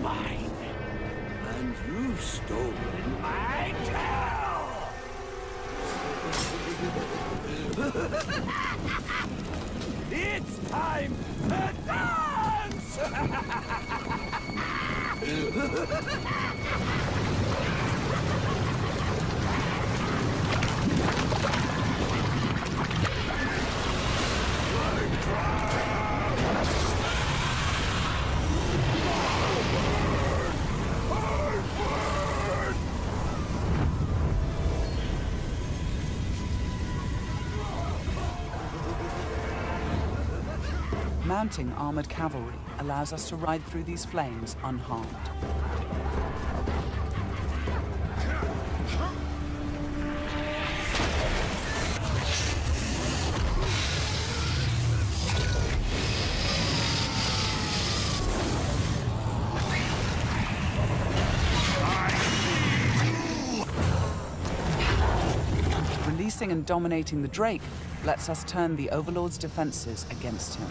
mine. And you've stolen my tail! It's time to dance! Mounting armored cavalry allows us to ride through these flames unharmed. Releasing and dominating the Drake lets us turn the Overlord's defenses against him.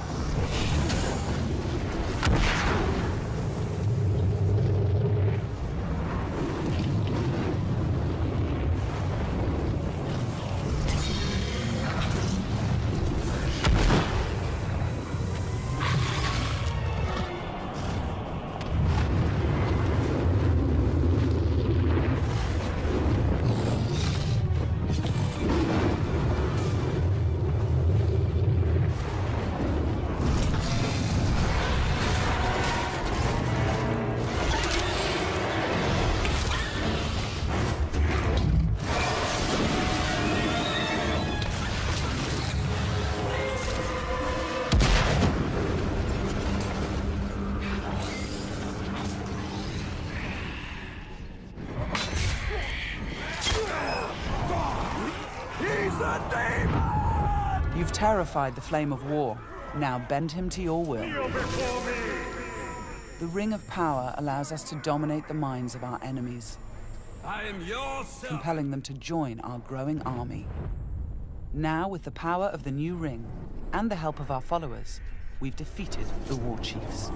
You've terrified the flame of war. Now bend him to your will. The Ring of Power allows us to dominate the minds of our enemies, I am your son. compelling them to join our growing army. Now, with the power of the new ring and the help of our followers, we've defeated the war chiefs.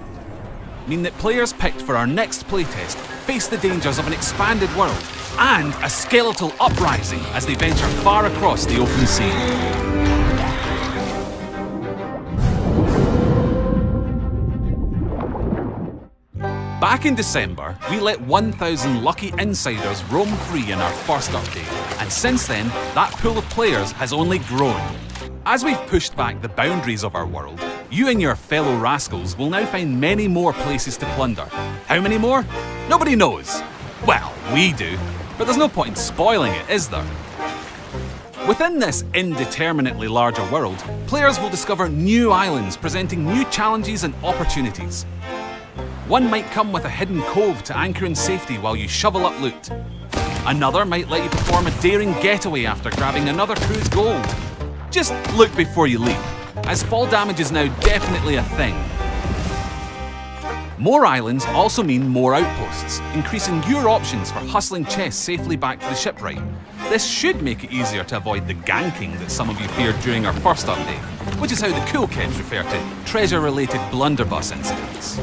Mean that players picked for our next playtest face the dangers of an expanded world and a skeletal uprising as they venture far across the open sea. Back in December, we let 1,000 lucky insiders roam free in our first update, and since then, that pool of players has only grown. As we've pushed back the boundaries of our world, you and your fellow rascals will now find many more places to plunder. How many more? Nobody knows. Well, we do, but there's no point in spoiling it, is there? Within this indeterminately larger world, players will discover new islands presenting new challenges and opportunities. One might come with a hidden cove to anchor in safety while you shovel up loot. Another might let you perform a daring getaway after grabbing another crew's gold. Just look before you leap, as fall damage is now definitely a thing. More islands also mean more outposts, increasing your options for hustling chests safely back to the shipwright. This should make it easier to avoid the ganking that some of you feared during our first update, which is how the cool kids refer to treasure-related blunderbuss incidents.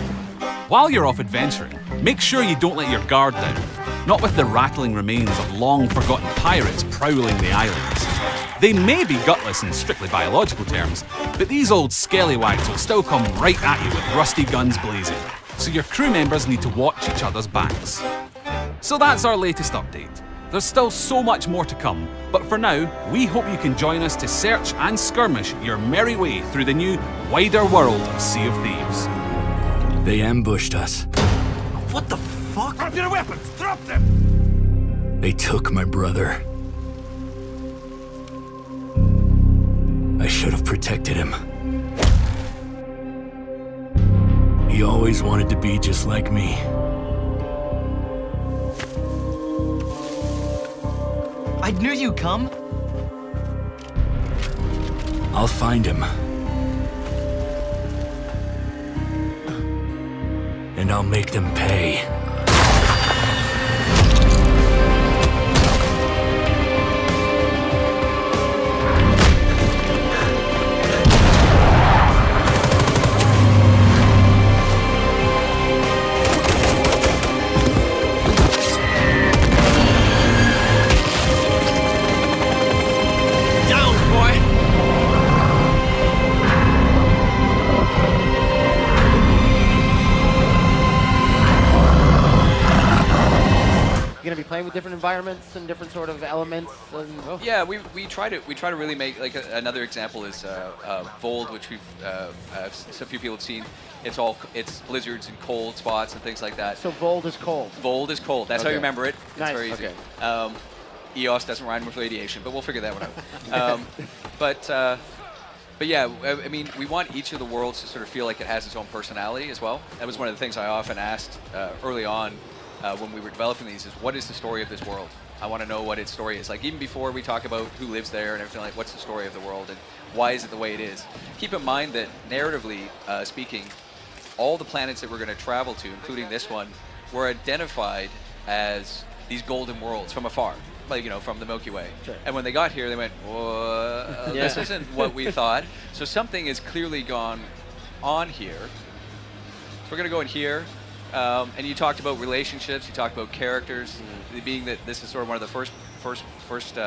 While you're off adventuring, make sure you don't let your guard down, not with the rattling remains of long-forgotten pirates prowling the islands. They may be gutless in strictly biological terms, but these old scallywags will still come right at you with rusty guns blazing, so your crew members need to watch each other's backs. So that's our latest update. There's still so much more to come, but for now, we hope you can join us to search and skirmish your merry way through the new, wider world of Sea of Thieves. They ambushed us. What the fuck? Drop your weapons! Drop them! They took my brother. I should have protected him. He always wanted to be just like me. I knew you'd come. I'll find him. And I'll make them pay. playing with different environments and different sort of elements. And, Yeah, we try to really make like another example is Vold, which we've so few people have seen. It's blizzards and cold spots and things like that. So Vold is cold. Vold is cold. That's how you remember it. It's Nice. very easy. Okay. EOS doesn't rhyme with radiation, but we'll figure that one out. But yeah, I mean, we want each of the worlds to sort of feel like it has its own personality as well. That was one of the things I often asked early on when we were developing these is, what is the story of this world? I want to know what its story is. Like, even before we talk about who lives there and everything, like, what's the story of the world and why is it the way it is? Keep in mind that, narratively speaking, all the planets that we're going to travel to, including this one, were identified as these golden worlds from afar. Like, you know, from the Milky Way. Sure. And when they got here, they went, whoa, this isn't what we thought. So something has clearly gone on here. So we're going to go in here. And you talked about relationships, you talked about characters, being that this is sort of one of the first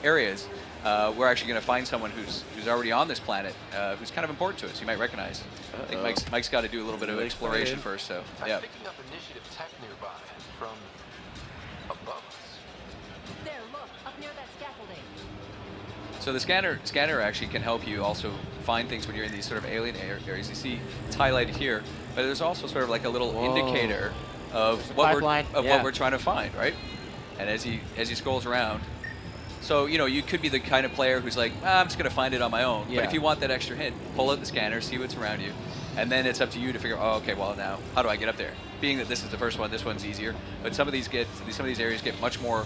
areas. We're actually going to find someone who's already on this planet, who's kind of important to us. You might recognize. I think Mike's got to do a little bit of exploration first. So yeah. I'm picking up initiative tech nearby from above us. There, look, up near that scaffolding. So the scanner actually can help you also find things when you're in these sort of alien areas. You see it's highlighted here, but there's also sort of like a little indicator of what we're trying to find, right? And as he scrolls around, so you know, you could be the kind of player who's like, I'm just gonna find it on my own. But if you want that extra hint, pull out the scanner, see what's around you, and then it's up to you to figure, oh, okay, well now, how do I get up there? Being that this is the first one, this one's easier. But some of these areas get much more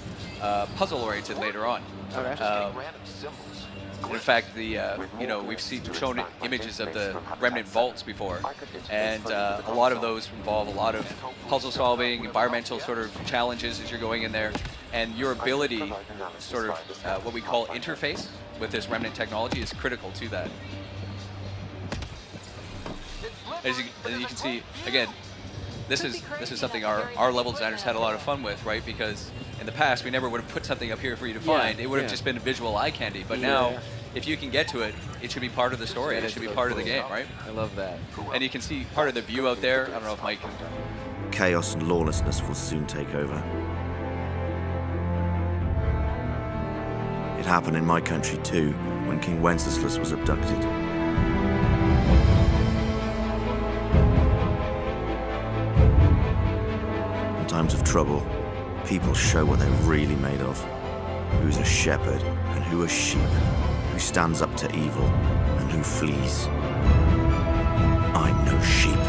puzzle oriented later on. Okay. Random symbols. In fact, we've shown images of the remnant vaults before, and a lot of those involve a lot of puzzle solving, environmental sort of challenges as you're going in there, and your ability, sort of what we call interface with this remnant technology, is critical to that. As you can see, again, this is something our level designers had a lot of fun with, right? Because in the past, we never would have put something up here for you to find. It would have just been visual eye candy. But now, if you can get to it, it should be part of the story. It should be part of the game, right? I love that. And you can see part of the view out there. I don't know if Mike can. Chaos and lawlessness will soon take over. It happened in my country too, when King Wenceslas was abducted. In times of trouble, people show what they're really made of. Who's a shepherd and who a sheep. Who stands up to evil and who flees. I'm no sheep.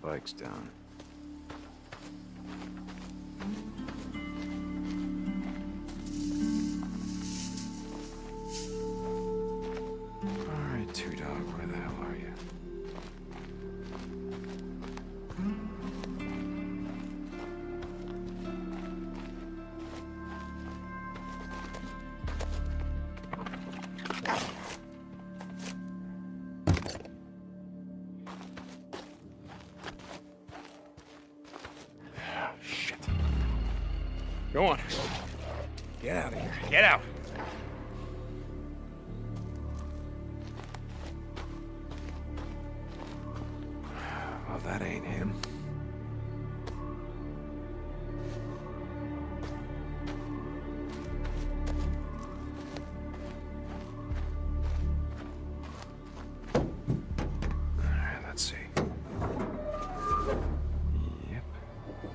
bike's down. All right, Two Dog, where the hell are you? Shit. Go on. Get out of here. Get out. Well, that ain't him. Alright, let's see. Yep.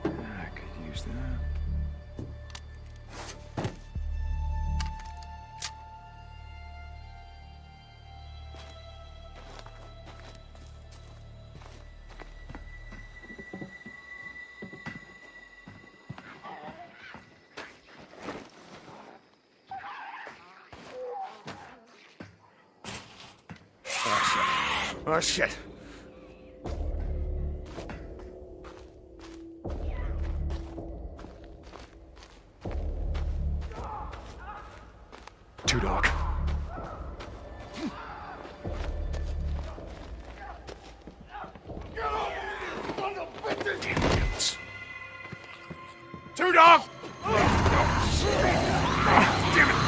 I could use that. Oh shit. Two Dog. Damn guts. Two Dog! Damn it.